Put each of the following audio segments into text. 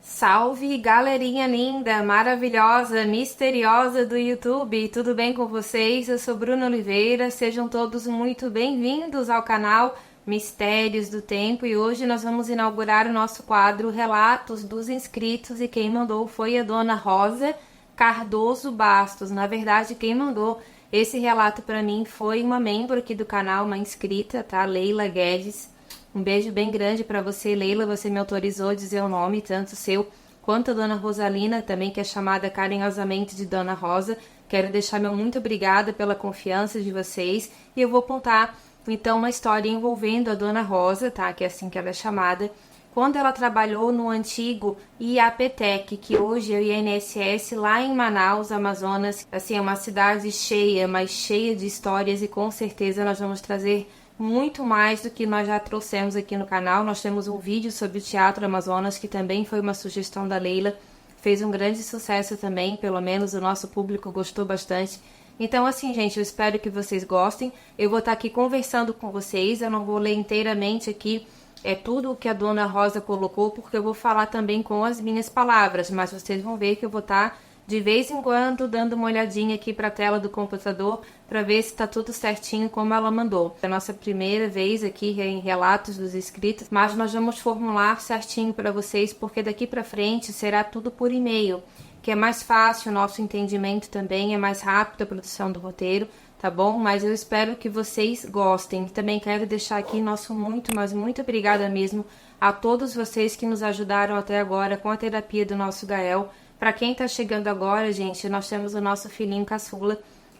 Salve, galerinha linda, maravilhosa, misteriosa do YouTube, tudo bem com vocês? Eu sou Bruna Oliveira, sejam todos muito bem-vindos ao canal Mistérios do Tempo e hoje nós vamos inaugurar o nosso quadro Relatos dos Inscritos e quem mandou foi a Dona Rosa Cardoso Bastos. Na verdade, quem mandou esse relato para mim foi uma membro aqui do canal, uma inscrita, tá? Leila Guedes. Um beijo bem grande para você, Leila. Você me autorizou a dizer o nome, tanto seu quanto a Dona Rosalina, também que é chamada carinhosamente de Dona Rosa. Quero deixar meu muito obrigada pela confiança de vocês. E eu vou contar, então, uma história envolvendo a Dona Rosa, tá? Que é assim que ela é chamada. Quando ela trabalhou no antigo IAPTEC, que hoje é o INSS, lá em Manaus, Amazonas. Assim, é uma cidade cheia, mas cheia de histórias e com certeza nós vamos trazer muito mais do que nós já trouxemos aqui no canal. Nós temos um vídeo sobre o Teatro Amazonas, que também foi uma sugestão da Leila. Fez um grande sucesso também, pelo menos o nosso público gostou bastante. Então, assim, gente, eu espero que vocês gostem. Eu vou estar aqui conversando com vocês, eu não vou ler inteiramente aqui tudo o que a Dona Rosa colocou, porque eu vou falar também com as minhas palavras, mas vocês vão ver que eu vou estar de vez em quando dando uma olhadinha aqui para a tela do computador para ver se está tudo certinho como ela mandou. É a nossa primeira vez aqui em Relatos dos Inscritos, mas nós vamos formular certinho para vocês, porque daqui para frente será tudo por e-mail, que é mais fácil o nosso entendimento também, é mais rápido a produção do roteiro, tá bom? Mas eu espero que vocês gostem. Também quero deixar aqui nosso muito, mas muito obrigada mesmo a todos vocês que nos ajudaram até agora com a terapia do nosso Gael. Para quem tá chegando agora, gente, nós temos o nosso filhinho caçula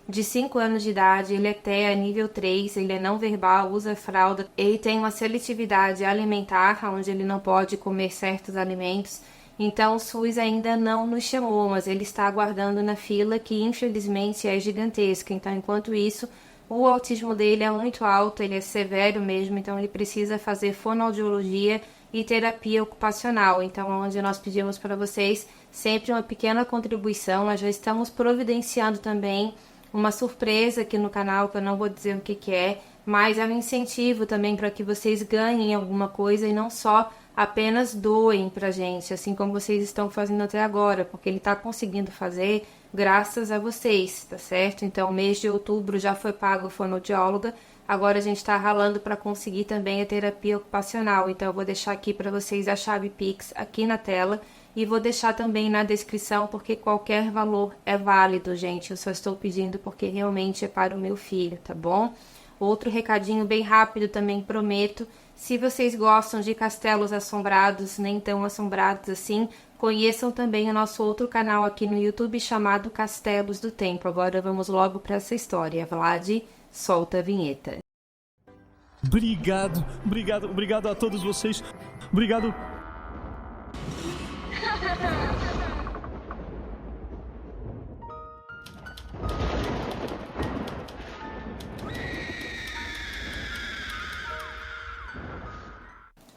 de 5 anos de idade, ele é TEA nível 3, ele é não verbal, usa fralda, ele tem uma seletividade alimentar, onde ele não pode comer certos alimentos, então o SUS ainda não nos chamou, mas ele está aguardando na fila, que infelizmente é gigantesca. Então, enquanto isso, o autismo dele é muito alto, ele é severo mesmo, então ele precisa fazer fonoaudiologia e terapia ocupacional. Então, onde nós pedimos para vocês sempre uma pequena contribuição, nós já estamos providenciando também uma surpresa aqui no canal, que eu não vou dizer o que é, mas é um incentivo também para que vocês ganhem alguma coisa e não só apenas doem pra gente, assim como vocês estão fazendo até agora, porque ele tá conseguindo fazer graças a vocês, tá certo? Então, o mês de outubro já foi pago a fonoaudióloga, agora a gente tá ralando para conseguir também a terapia ocupacional. Então, eu vou deixar aqui para vocês a chave Pix aqui na tela e vou deixar também na descrição, porque qualquer valor é válido, gente. Eu só estou pedindo porque realmente é para o meu filho, tá bom? Outro recadinho bem rápido também, prometo. Se vocês gostam de castelos assombrados, nem tão assombrados assim, conheçam também o nosso outro canal aqui no YouTube chamado Castelos do Tempo. Agora vamos logo para essa história. Vlad, solta a vinheta. Obrigado a todos vocês. Obrigado.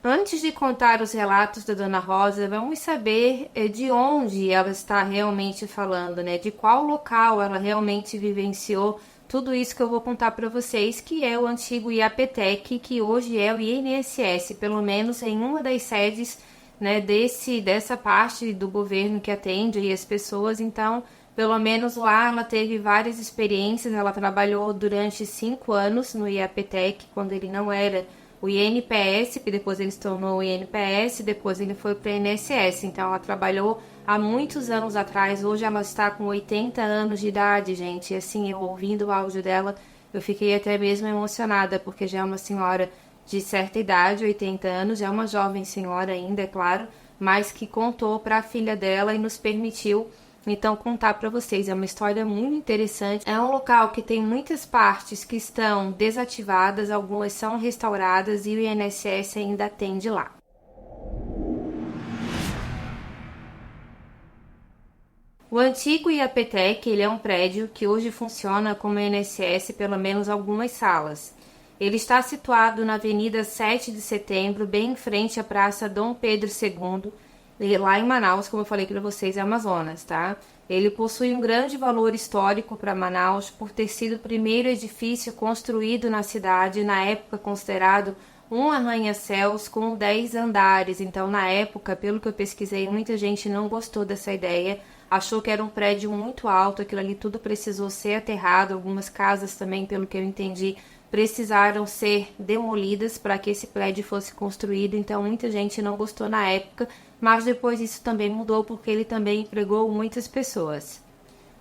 Antes de contar os relatos da Dona Rosa, vamos saber de onde ela está realmente falando, né? De qual local ela realmente vivenciou tudo isso que eu vou contar para vocês, que é o antigo IAPTEC, que hoje é o INSS, pelo menos em uma das sedes, né, dessa parte do governo que atende aí as pessoas. Então, pelo menos lá ela teve várias experiências. Ela trabalhou durante 5 anos no IAPTEC, quando ele não era o INPS, que depois ele se tornou o INPS, depois ele foi para o INSS. Então, ela trabalhou há muitos anos atrás. Hoje ela está com 80 anos de idade, gente. E assim, eu ouvindo o áudio dela, eu fiquei até mesmo emocionada, porque já é uma senhora de certa idade, 80 anos, já é uma jovem senhora ainda, é claro, mas que contou para a filha dela e nos permitiu então contar para vocês. É uma história muito interessante. É um local que tem muitas partes que estão desativadas, algumas são restauradas e o INSS ainda atende lá. O antigo IAPTEC, ele é um prédio que hoje funciona como INSS, pelo menos algumas salas. Ele está situado na Avenida 7 de Setembro, bem em frente à Praça Dom Pedro II, lá em Manaus, como eu falei para vocês, é Amazonas, tá? Ele possui um grande valor histórico para Manaus por ter sido o primeiro edifício construído na cidade, na época considerado um arranha-céus com 10 andares. Então, na época, pelo que eu pesquisei, muita gente não gostou dessa ideia, achou que era um prédio muito alto, aquilo ali tudo precisou ser aterrado, algumas casas também, pelo que eu entendi, precisaram ser demolidas para que esse prédio fosse construído, então muita gente não gostou na época, mas depois isso também mudou porque ele também empregou muitas pessoas.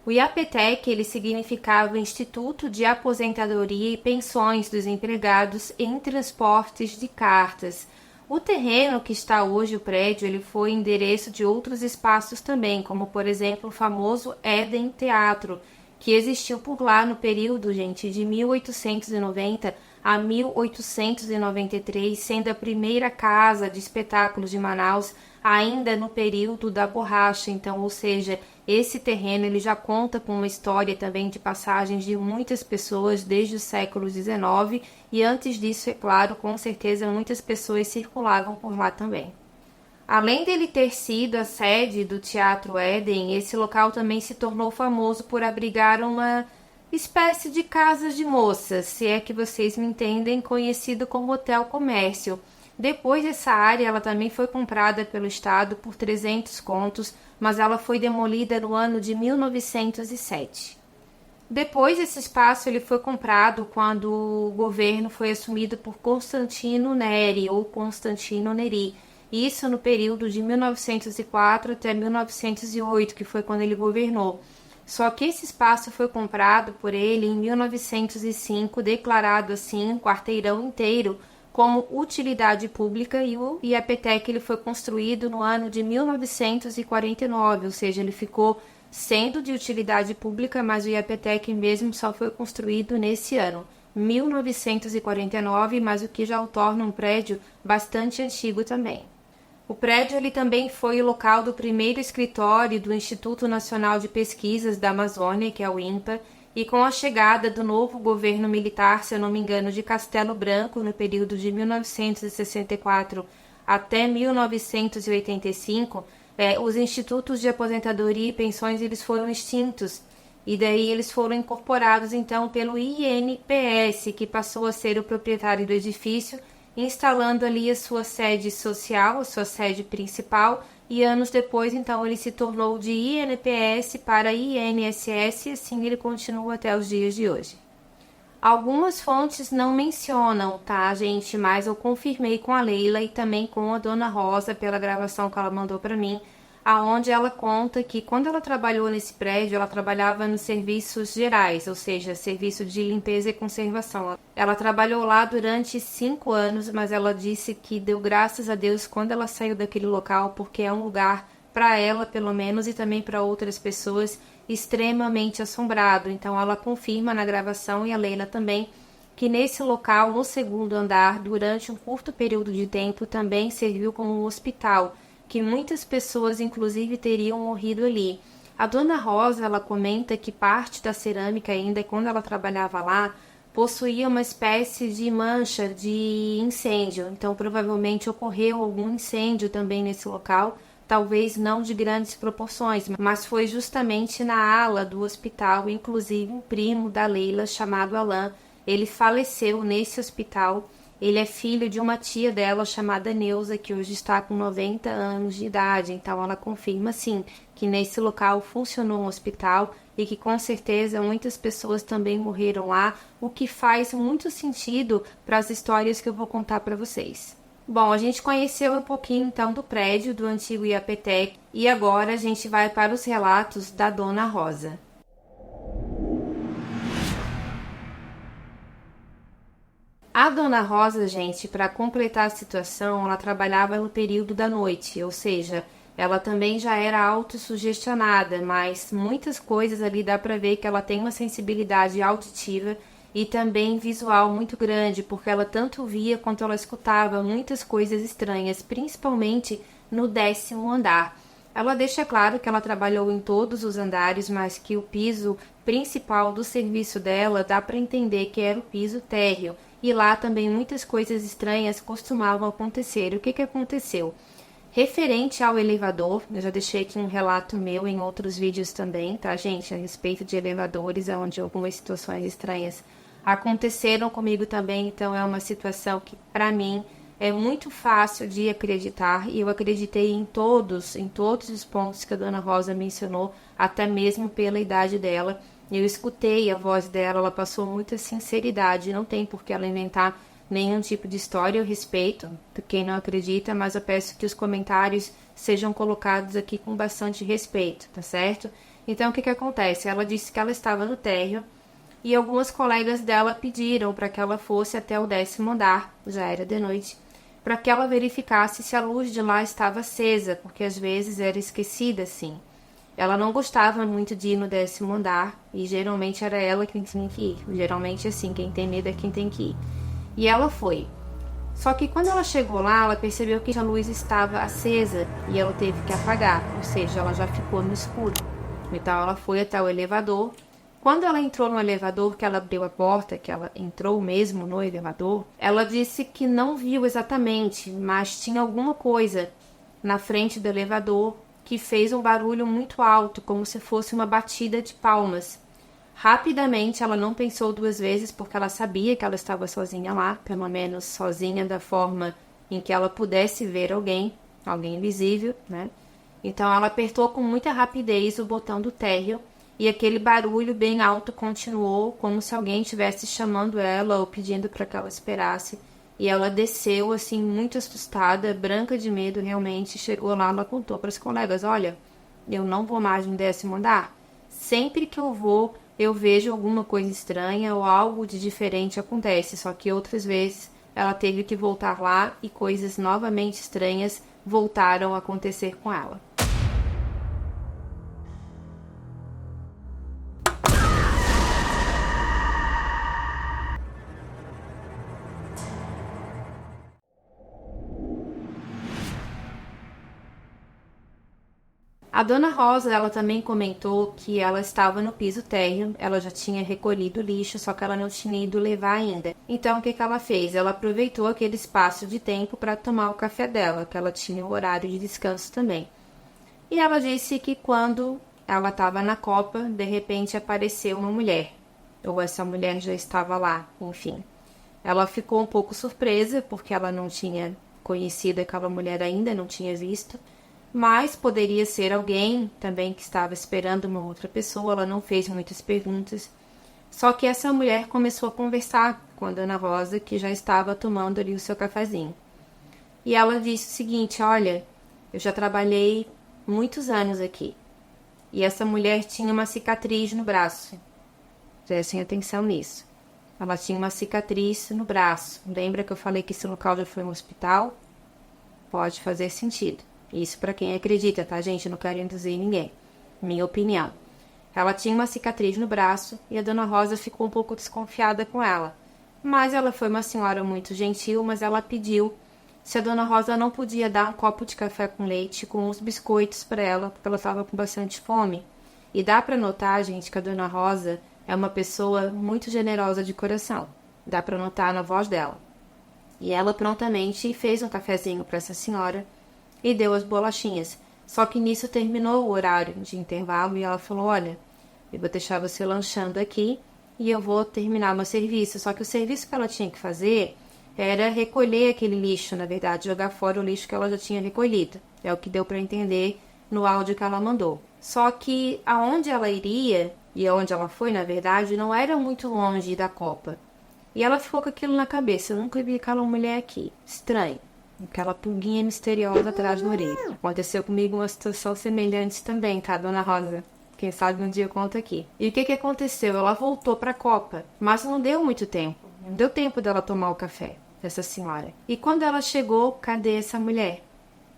O IAPTEC, ele significava Instituto de Aposentadoria e Pensões dos Empregados em Transportes de Cartas. O terreno que está hoje o prédio, ele foi endereço de outros espaços também, como por exemplo o famoso Éden Teatro, que existiu por lá no período, gente, de 1890 a 1893, sendo a primeira casa de espetáculos de Manaus, ainda no período da borracha. Então, ou seja, esse terreno ele já conta com uma história também de passagens de muitas pessoas desde o século XIX, e antes disso, é claro, com certeza muitas pessoas circulavam por lá também. Além dele ter sido a sede do Teatro Éden, esse local também se tornou famoso por abrigar uma espécie de casas de moças, se é que vocês me entendem, conhecido como Hotel Comércio. Depois essa área ela também foi comprada pelo Estado por 300 contos, mas ela foi demolida no ano de 1907. Depois esse espaço ele foi comprado quando o governo foi assumido por Constantino Neri ou Constantino Neri. Isso no período de 1904 até 1908, que foi quando ele governou. Só que esse espaço foi comprado por ele em 1905, declarado assim, um quarteirão inteiro, como utilidade pública, e o IAPTEC ele foi construído no ano de 1949, ou seja, ele ficou sendo de utilidade pública, mas o IAPTEC mesmo só foi construído nesse ano, 1949, mas o que já o torna um prédio bastante antigo também. O prédio ele também foi o local do primeiro escritório do Instituto Nacional de Pesquisas da Amazônia, que é o INPA, e com a chegada do novo governo militar, se eu não me engano, de Castelo Branco, no período de 1964 até 1985, os institutos de aposentadoria e pensões eles foram extintos, e daí eles foram incorporados então pelo INPS, que passou a ser o proprietário do edifício, instalando ali a sua sede social, a sua sede principal, e anos depois, então, ele se tornou de INPS para INSS, e assim ele continua até os dias de hoje. Algumas fontes não mencionam, tá, gente? Mas eu confirmei com a Leila e também com a Dona Rosa pela gravação que ela mandou para mim, aonde ela conta que quando ela trabalhou nesse prédio, ela trabalhava nos serviços gerais, ou seja, serviço de limpeza e conservação. Ela trabalhou lá durante 5 anos, mas ela disse que deu graças a Deus quando ela saiu daquele local, porque é um lugar, para ela pelo menos, e também para outras pessoas, extremamente assombrado. Então ela confirma na gravação, e a Leila também, que nesse local, no segundo andar, durante um curto período de tempo, também serviu como um hospital, que muitas pessoas inclusive teriam morrido ali. A Dona Rosa, ela comenta que parte da cerâmica ainda, quando ela trabalhava lá, possuía uma espécie de mancha de incêndio, então provavelmente ocorreu algum incêndio também nesse local, talvez não de grandes proporções, mas foi justamente na ala do hospital. Inclusive um primo da Leila, chamado Alain, ele faleceu nesse hospital. Ele é filho de uma tia dela chamada Neuza, que hoje está com 90 anos de idade. Então ela confirma sim que nesse local funcionou um hospital e que com certeza muitas pessoas também morreram lá, o que faz muito sentido para as histórias que eu vou contar para vocês. Bom, a gente conheceu um pouquinho então do prédio do antigo IAPTEC e agora a gente vai para os relatos da Dona Rosa. A Dona Rosa, gente, para completar a situação, ela trabalhava no período da noite, ou seja, ela também já era autossugestionada, mas muitas coisas ali dá para ver que ela tem uma sensibilidade auditiva e também visual muito grande, porque ela tanto via quanto ela escutava muitas coisas estranhas, principalmente no 10º andar. Ela deixa claro que ela trabalhou em todos os andares, mas que o piso principal do serviço dela dá para entender que era o piso térreo. E lá também muitas coisas estranhas costumavam acontecer. O que aconteceu? Referente ao elevador, eu já deixei aqui um relato meu em outros vídeos também, tá, gente? A respeito de elevadores, onde algumas situações estranhas aconteceram comigo também, então é uma situação que para mim é muito fácil de acreditar, e eu acreditei em todos os pontos que a Dona Rosa mencionou, até mesmo pela idade dela. Eu escutei a voz dela, ela passou muita sinceridade, não tem por que ela inventar nenhum tipo de história. Eu respeito quem não acredita, mas eu peço que os comentários sejam colocados aqui com bastante respeito, tá certo? Então, o que acontece? Ela disse que ela estava no térreo e algumas colegas dela pediram para que ela fosse até o 10º andar, já era de noite, para que ela verificasse se a luz de lá estava acesa, porque às vezes era esquecida assim. Ela não gostava muito de ir no 10º andar e geralmente era ela quem tinha que ir. Geralmente assim, quem tem medo é quem tem que ir. E ela foi. Só que quando ela chegou lá, ela percebeu que a luz estava acesa e ela teve que apagar, ou seja, ela já ficou no escuro. Então ela foi até o elevador. Quando ela entrou no elevador, que ela abriu a porta, que ela entrou mesmo no elevador, ela disse que não viu exatamente, mas tinha alguma coisa na frente do elevador que fez um barulho muito alto, como se fosse uma batida de palmas. Rapidamente, ela não pensou 2 vezes, porque ela sabia que ela estava sozinha lá, pelo menos sozinha da forma em que ela pudesse ver alguém invisível, né? Então, ela apertou com muita rapidez o botão do térreo e aquele barulho bem alto continuou, como se alguém estivesse chamando ela ou pedindo para que ela esperasse. E ela desceu, assim, muito assustada, branca de medo, realmente. Chegou lá, ela contou para os colegas: olha, eu não vou mais no 10º andar. Sempre que eu vou, eu vejo alguma coisa estranha ou algo de diferente acontece. Só que outras vezes ela teve que voltar lá e coisas novamente estranhas voltaram a acontecer com ela. A Dona Rosa, ela também comentou que ela estava no piso térreo, ela já tinha recolhido o lixo, só que ela não tinha ido levar ainda. Então, o que ela fez? Ela aproveitou aquele espaço de tempo para tomar o café dela, que ela tinha o horário de descanso também. E ela disse que quando ela estava na copa, de repente apareceu uma mulher, ou essa mulher já estava lá, enfim. Ela ficou um pouco surpresa, porque ela não tinha conhecido aquela mulher ainda, não tinha visto. Mas poderia ser alguém também que estava esperando uma outra pessoa, ela não fez muitas perguntas. Só que essa mulher começou a conversar com a Dona Rosa, que já estava tomando ali o seu cafezinho. E ela disse o seguinte: olha, eu já trabalhei muitos anos aqui. E essa mulher tinha uma cicatriz no braço. Prestem atenção nisso. Ela tinha uma cicatriz no braço. Lembra que eu falei que esse local já foi um hospital? Pode fazer sentido. Isso para quem acredita, tá, gente? Eu não quero induzir ninguém. Minha opinião. Ela tinha uma cicatriz no braço e a Dona Rosa ficou um pouco desconfiada com ela. Mas ela foi uma senhora muito gentil, mas ela pediu se a Dona Rosa não podia dar um copo de café com leite com uns biscoitos para ela, porque ela estava com bastante fome. E dá para notar, gente, que a Dona Rosa é uma pessoa muito generosa de coração. Dá para notar na voz dela. E ela prontamente fez um cafezinho para essa senhora e deu as bolachinhas. Só que nisso terminou o horário de intervalo e ela falou: olha, eu vou deixar você lanchando aqui e eu vou terminar meu serviço. Só que o serviço que ela tinha que fazer era recolher aquele lixo, na verdade, jogar fora o lixo que ela já tinha recolhido. É o que deu para entender no áudio que ela mandou. Só que aonde ela iria e aonde ela foi, na verdade, não era muito longe da copa. E ela ficou com aquilo na cabeça: eu nunca vi aquela mulher aqui. Estranho. Aquela pulguinha misteriosa atrás da orelha. Aconteceu comigo uma situação semelhante também, tá, Dona Rosa? Quem sabe um dia eu conto aqui. E o que aconteceu? Ela voltou pra copa, mas não deu muito tempo. Não deu tempo dela tomar o café, essa senhora. E quando ela chegou, cadê essa mulher?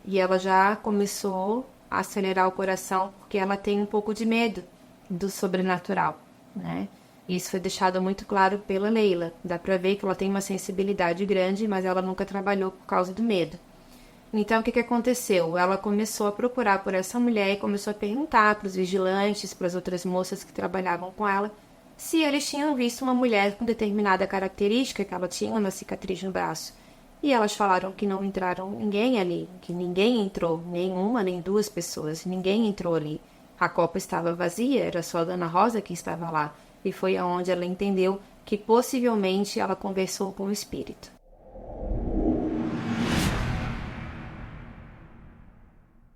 E ela já começou a acelerar o coração, porque ela tem um pouco de medo do sobrenatural, né? Isso foi deixado muito claro pela Leila. Dá pra ver que ela tem uma sensibilidade grande, mas ela nunca trabalhou por causa do medo. Então, o que aconteceu? Ela começou a procurar por essa mulher e começou a perguntar para os vigilantes, para as outras moças que trabalhavam com ela, se eles tinham visto uma mulher com determinada característica, que ela tinha uma cicatriz no braço. E elas falaram que não entraram ninguém ali, que ninguém entrou, nem uma, nem 2 pessoas, ninguém entrou ali. A copa estava vazia, era só a Dona Rosa que estava lá. E foi aonde ela entendeu que possivelmente ela conversou com o espírito.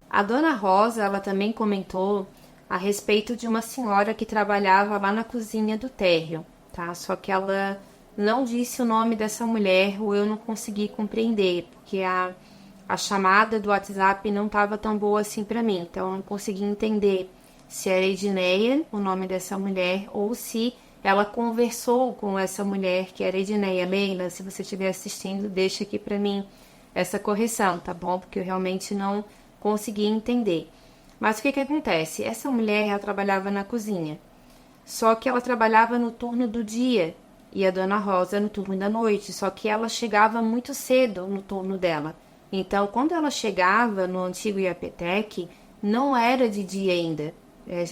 A dona Rosa, ela também comentou a respeito de uma senhora que trabalhava lá na cozinha do térreo, tá? Só que ela não disse o nome dessa mulher, ou eu não consegui compreender, porque a chamada do WhatsApp não estava tão boa assim para mim, então eu não consegui entender se era Edneia, o nome dessa mulher, ou se ela conversou com essa mulher que era Edneia. Leila, se você estiver assistindo, deixa aqui para mim essa correção, tá bom? Porque eu realmente não consegui entender. Mas o que acontece? Essa mulher, ela trabalhava na cozinha, só que ela trabalhava no turno do dia e a dona Rosa no turno da noite, só que ela chegava muito cedo no turno dela. Então, quando ela chegava no antigo Iapetec, não era de dia ainda.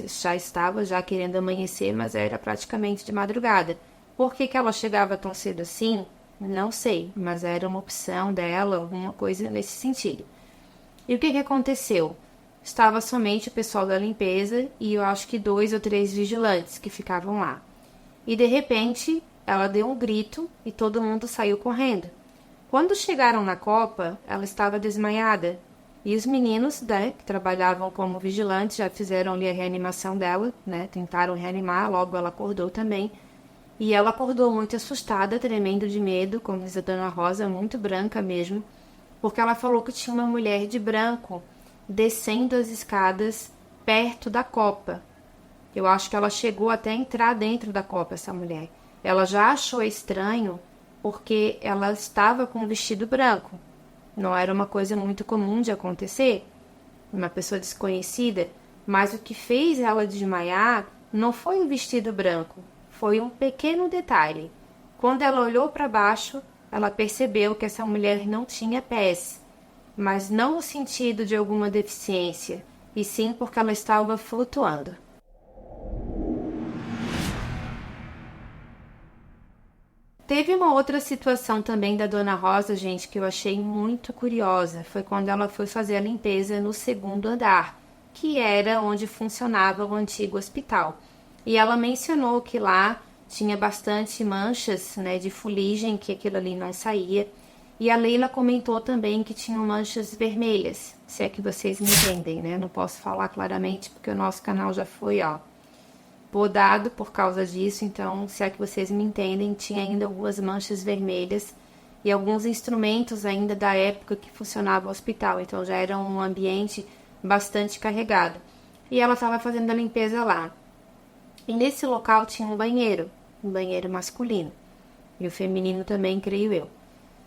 Já estava querendo amanhecer, mas era praticamente de madrugada. Por que ela chegava tão cedo assim? Não sei, mas era uma opção dela, alguma coisa nesse sentido. E o que aconteceu? Estava somente o pessoal da limpeza e eu acho que 2 ou 3 vigilantes que ficavam lá. E de repente, ela deu um grito e todo mundo saiu correndo. Quando chegaram na copa, ela estava desmaiada. E os meninos, né, que trabalhavam como vigilantes, já fizeram ali a reanimação dela, né, tentaram reanimar, logo ela acordou também. E ela acordou muito assustada, tremendo de medo, como diz a dona Rosa, muito branca mesmo, porque ela falou que tinha uma mulher de branco descendo as escadas perto da copa. Eu acho que ela chegou até a entrar dentro da copa, essa mulher. Ela já achou estranho porque ela estava com um vestido branco. Não era uma coisa muito comum de acontecer, uma pessoa desconhecida, mas o que fez ela desmaiar não foi o vestido branco, foi um pequeno detalhe. Quando ela olhou para baixo, ela percebeu que essa mulher não tinha pés, mas não no sentido de alguma deficiência, e sim porque ela estava flutuando. Teve uma outra situação também da dona Rosa, gente, que eu achei muito curiosa. Foi quando ela foi fazer a limpeza no 2º andar, que era onde funcionava o antigo hospital. E ela mencionou que lá tinha bastante manchas, né, de fuligem, que aquilo ali não saía. E a Leila comentou também que tinham manchas vermelhas, se é que vocês me entendem, né? Não posso falar claramente porque o nosso canal já foi, podado por causa disso, então, se é que vocês me entendem, tinha ainda algumas manchas vermelhas e alguns instrumentos ainda da época que funcionava o hospital, então já era um ambiente bastante carregado. E ela estava fazendo a limpeza lá. E nesse local tinha um banheiro masculino, e o feminino também, creio eu.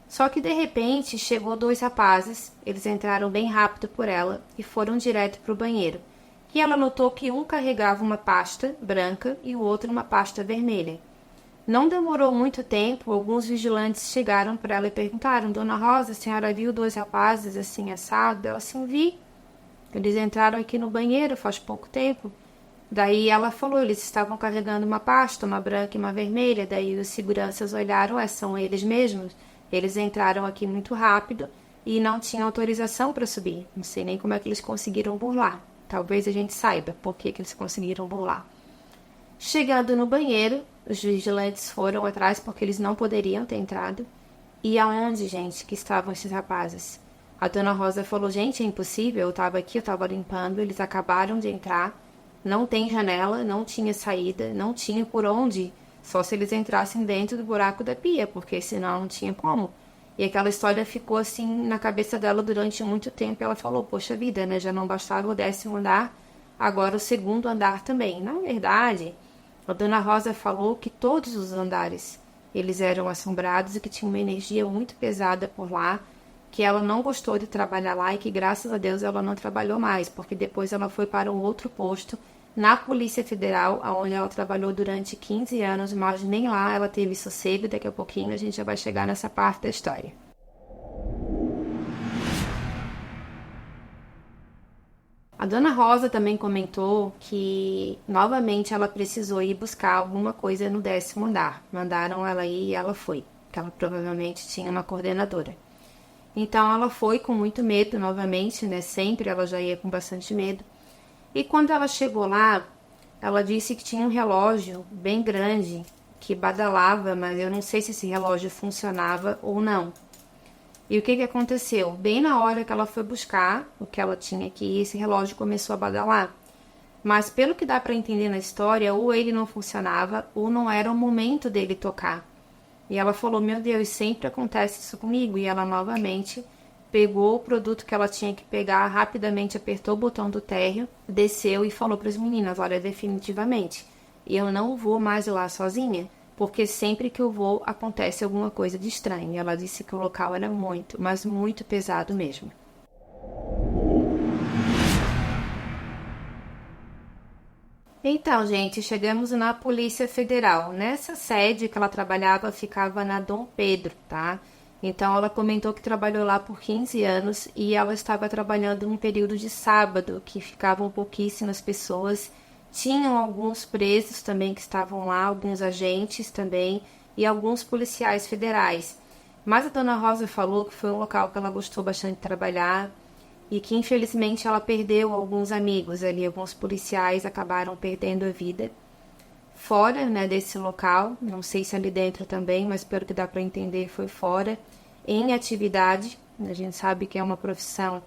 Só que de repente chegou 2 rapazes, eles entraram bem rápido por ela e foram direto para o banheiro. E ela notou que um carregava uma pasta branca e o outro uma pasta vermelha. Não demorou muito tempo, alguns vigilantes chegaram para ela e perguntaram: Dona Rosa, a senhora viu 2 rapazes assim assado? Ela assim, vi. Eles entraram aqui no banheiro faz pouco tempo. Daí ela falou, eles estavam carregando uma pasta, uma branca e uma vermelha. Daí os seguranças olharam, são eles mesmos. Eles entraram aqui muito rápido e não tinham autorização para subir. Não sei nem como é que eles conseguiram burlar. Talvez a gente saiba por que eles conseguiram burlar. Chegando no banheiro, os vigilantes foram atrás porque eles não poderiam ter entrado. E aonde, gente, que estavam esses rapazes? A dona Rosa falou, gente, é impossível, eu estava aqui, eu estava limpando, eles acabaram de entrar, não tem janela, não tinha saída, não tinha por onde, só se eles entrassem dentro do buraco da pia, porque senão não tinha como. E aquela história ficou assim na cabeça dela durante muito tempo. Ela falou, poxa vida, né? Já não bastava o 10º andar, agora o 2º andar também. Na verdade, a dona Rosa falou que todos os andares, eles eram assombrados e que tinha uma energia muito pesada por lá, que ela não gostou de trabalhar lá e que graças a Deus ela não trabalhou mais, porque depois ela foi para um outro posto na Polícia Federal, onde ela trabalhou durante 15 anos, mas nem lá ela teve sossego. Daqui a pouquinho a gente já vai chegar nessa parte da história. A dona Rosa também comentou que novamente ela precisou ir buscar alguma coisa no 10º andar. Mandaram ela ir e ela foi, que ela provavelmente tinha uma coordenadora. Então ela foi com muito medo novamente, né? Sempre ela já ia com bastante medo. E quando ela chegou lá, ela disse que tinha um relógio bem grande que badalava, mas eu não sei se esse relógio funcionava ou não. E o que aconteceu? Bem na hora que ela foi buscar o que ela tinha aqui, esse relógio começou a badalar. Mas pelo que dá para entender na história, ou ele não funcionava, ou não era o momento dele tocar. E ela falou, meu Deus, sempre acontece isso comigo. E ela novamente pegou o produto que ela tinha que pegar, rapidamente apertou o botão do térreo, desceu e falou para as meninas, olha, definitivamente, eu não vou mais lá sozinha, porque sempre que eu vou acontece alguma coisa de estranho. E ela disse que o local era muito, mas muito pesado mesmo. Então, gente, chegamos na Polícia Federal. Nessa sede que ela trabalhava ficava na Dom Pedro, tá? Então, ela comentou que trabalhou lá por 15 anos e ela estava trabalhando num período de sábado, que ficavam pouquíssimas pessoas. Tinham alguns presos também que estavam lá, alguns agentes também e alguns policiais federais. Mas a dona Rosa falou que foi um local que ela gostou bastante de trabalhar e que infelizmente ela perdeu alguns amigos ali, alguns policiais acabaram perdendo a vida fora, né, desse local, não sei se ali dentro também, mas pelo que dá para entender foi fora, em atividade. A gente sabe que é uma profissão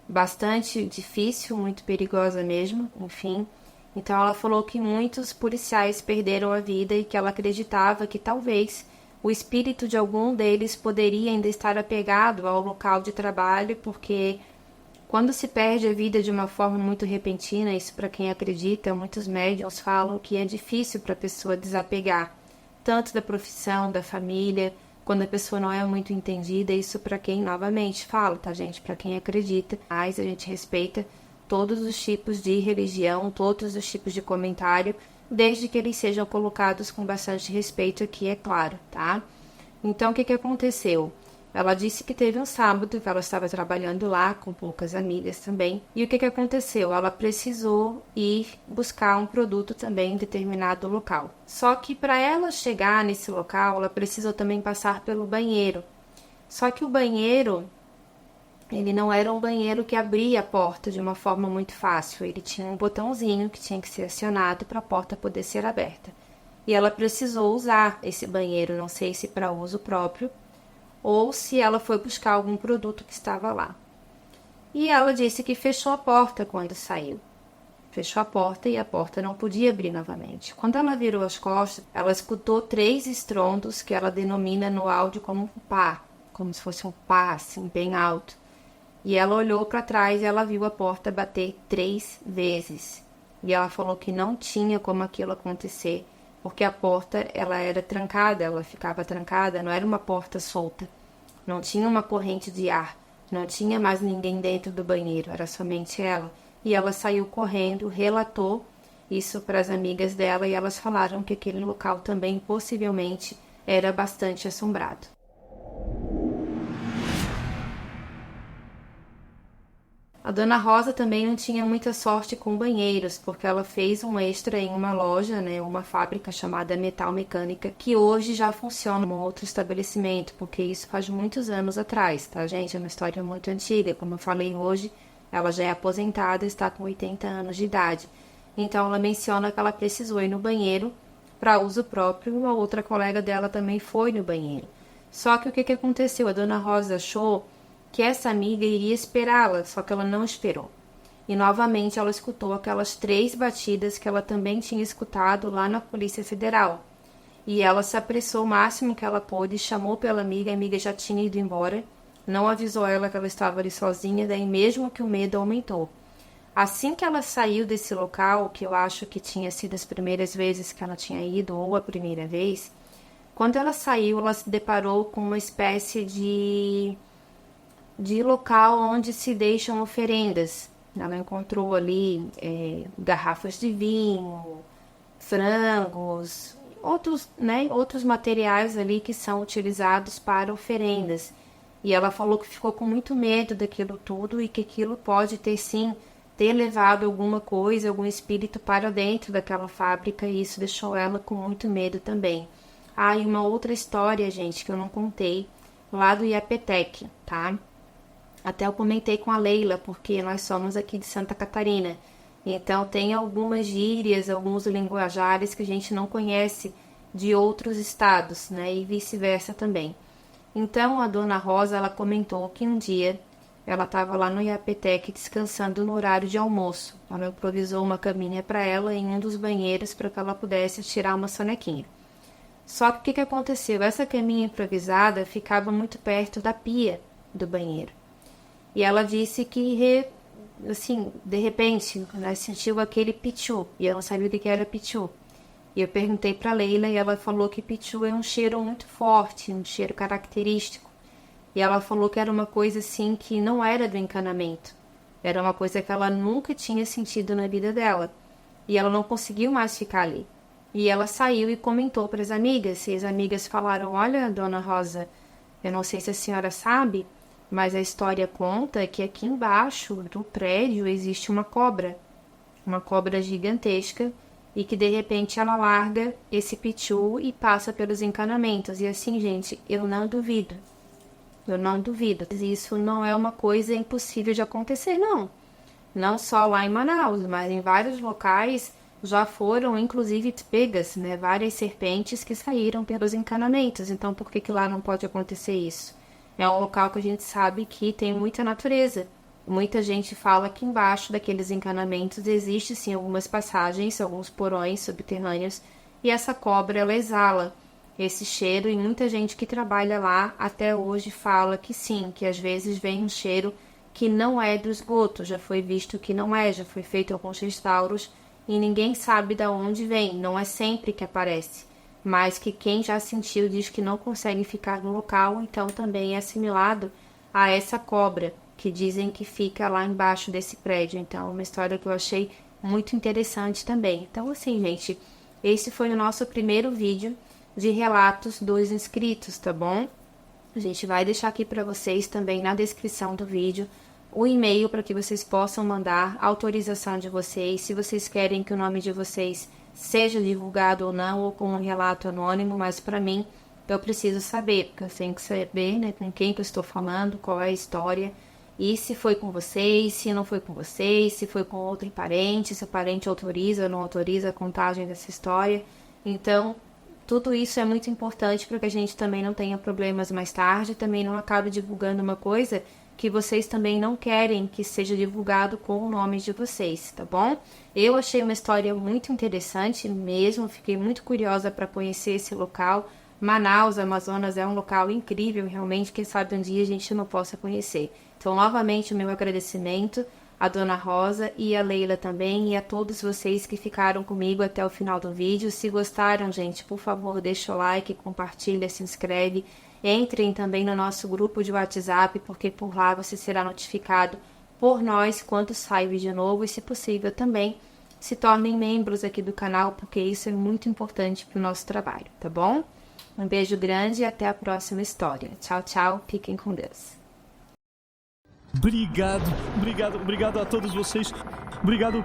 bastante difícil, muito perigosa mesmo, enfim. Então ela falou que muitos policiais perderam a vida e que ela acreditava que talvez o espírito de algum deles poderia ainda estar apegado ao local de trabalho, porque quando se perde a vida de uma forma muito repentina, isso para quem acredita, muitos médiuns falam que é difícil para a pessoa desapegar, tanto da profissão, da família, quando a pessoa não é muito entendida, isso para quem, novamente, fala, tá, gente? Para quem acredita, mas a gente respeita todos os tipos de religião, todos os tipos de comentário, desde que eles sejam colocados com bastante respeito aqui, é claro, tá? Então, o que aconteceu? Ela disse que teve um sábado que ela estava trabalhando lá com poucas amigas também. E o que aconteceu? Ela precisou ir buscar um produto também em determinado local. Só que para ela chegar nesse local, ela precisou também passar pelo banheiro. Só que o banheiro, ele não era um banheiro que abria a porta de uma forma muito fácil. Ele tinha um botãozinho que tinha que ser acionado para a porta poder ser aberta. E ela precisou usar esse banheiro, não sei se para uso próprio, ou se ela foi buscar algum produto que estava lá. E ela disse que fechou a porta quando saiu. Fechou a porta e a porta não podia abrir novamente. Quando ela virou as costas, ela escutou 3 estrondos que ela denomina no áudio como um pá, como se fosse um pá, assim, bem alto. E ela olhou para trás e ela viu a porta bater 3 vezes. E ela falou que não tinha como aquilo acontecer, porque a porta, ela era trancada, ela ficava trancada, não era uma porta solta. Não tinha uma corrente de ar, não tinha mais ninguém dentro do banheiro, era somente ela. E ela saiu correndo, relatou isso para as amigas dela e elas falaram que aquele local também possivelmente era bastante assombrado. A dona Rosa também não tinha muita sorte com banheiros, porque ela fez um extra em uma loja, né, uma fábrica chamada Metal Mecânica, que hoje já funciona como outro estabelecimento, porque isso faz muitos anos atrás, tá, gente? É uma história muito antiga. Como eu falei hoje, ela já é aposentada, está com 80 anos de idade. Então, ela menciona que ela precisou ir no banheiro para uso próprio e uma outra colega dela também foi no banheiro. Só que o que aconteceu? A dona Rosa achou que essa amiga iria esperá-la, só que ela não esperou. E novamente ela escutou aquelas 3 batidas que ela também tinha escutado lá na Polícia Federal. E ela se apressou o máximo que ela pôde, chamou pela amiga, a amiga já tinha ido embora, não avisou ela que ela estava ali sozinha, daí mesmo que o medo aumentou. Assim que ela saiu desse local, que eu acho que tinha sido as primeiras vezes que ela tinha ido, ou a primeira vez, quando ela saiu, ela se deparou com uma espécie de local onde se deixam oferendas. Ela encontrou ali garrafas de vinho, frangos, outros materiais ali que são utilizados para oferendas. E ela falou que ficou com muito medo daquilo tudo e que aquilo pode ter levado alguma coisa, algum espírito para dentro daquela fábrica, e isso deixou ela com muito medo também. E uma outra história, gente, que eu não contei, lá do Iapetec, tá? Até eu comentei com a Leila, porque nós somos aqui de Santa Catarina. Então, tem algumas gírias, alguns linguajares que a gente não conhece de outros estados, né, e vice-versa também. Então a dona Rosa, ela comentou que um dia ela estava lá no Yapetec descansando no horário de almoço. Ela improvisou uma caminha para ela em um dos banheiros para que ela pudesse tirar uma sonequinha. Só que o que aconteceu? Essa caminha improvisada ficava muito perto da pia do banheiro. E ela disse que, assim, de repente, ela sentiu aquele pichu. E ela não sabia o que era pichu. E eu perguntei para Leila e ela falou que pichu é um cheiro muito forte, um cheiro característico. E ela falou que era uma coisa assim que não era do encanamento. Era uma coisa que ela nunca tinha sentido na vida dela. E ela não conseguiu mais ficar ali. E ela saiu e comentou para as amigas. E as amigas falaram, olha, dona Rosa, eu não sei se a senhora sabe, mas a história conta que aqui embaixo do prédio existe uma cobra gigantesca, e que de repente ela larga esse pichu e passa pelos encanamentos. E assim, gente, eu não duvido. Isso não é uma coisa impossível de acontecer, não. Não só lá em Manaus, mas em vários locais já foram, inclusive, pegas, né? Várias serpentes que saíram pelos encanamentos. Então, por que lá não pode acontecer isso? É um local que a gente sabe que tem muita natureza. Muita gente fala que embaixo daqueles encanamentos existe sim algumas passagens, alguns porões subterrâneos, e essa cobra ela exala esse cheiro, e muita gente que trabalha lá até hoje fala que sim, que às vezes vem um cheiro que não é do esgoto, já foi visto que não é, já foi feito alguns restauros e ninguém sabe de onde vem, não é sempre que aparece, mas que quem já sentiu diz que não consegue ficar no local, então também é assimilado a essa cobra, que dizem que fica lá embaixo desse prédio. Então, uma história que eu achei muito interessante também. Então, assim, gente, esse foi o nosso primeiro vídeo de relatos dos inscritos, tá bom? A gente vai deixar aqui para vocês também na descrição do vídeo o e-mail para que vocês possam mandar a autorização de vocês, se vocês querem que o nome de vocês seja divulgado ou não, ou com um relato anônimo, mas para mim, eu preciso saber, porque eu tenho que saber, né, com quem que eu estou falando, qual é a história, e se foi com vocês, se não foi com vocês, se foi com outro parente, se o parente autoriza ou não autoriza a contagem dessa história. Então, tudo isso é muito importante para que a gente também não tenha problemas mais tarde, também não acabe divulgando uma coisa que vocês também não querem que seja divulgado com o nome de vocês, tá bom? Eu achei uma história muito interessante mesmo, fiquei muito curiosa para conhecer esse local. Manaus, Amazonas, é um local incrível, realmente, quem sabe um dia a gente não possa conhecer. Então, novamente, o meu agradecimento à Dona Rosa e à Leila também, e a todos vocês que ficaram comigo até o final do vídeo. Se gostaram, gente, por favor, deixa o like, compartilha, se inscreve. Entrem também no nosso grupo de WhatsApp, porque por lá você será notificado por nós quando sai vídeo novo, e se possível também se tornem membros aqui do canal, porque isso é muito importante para o nosso trabalho, tá bom? Um beijo grande e até a próxima história. Tchau, tchau. Fiquem com Deus. Obrigado a todos vocês. Obrigado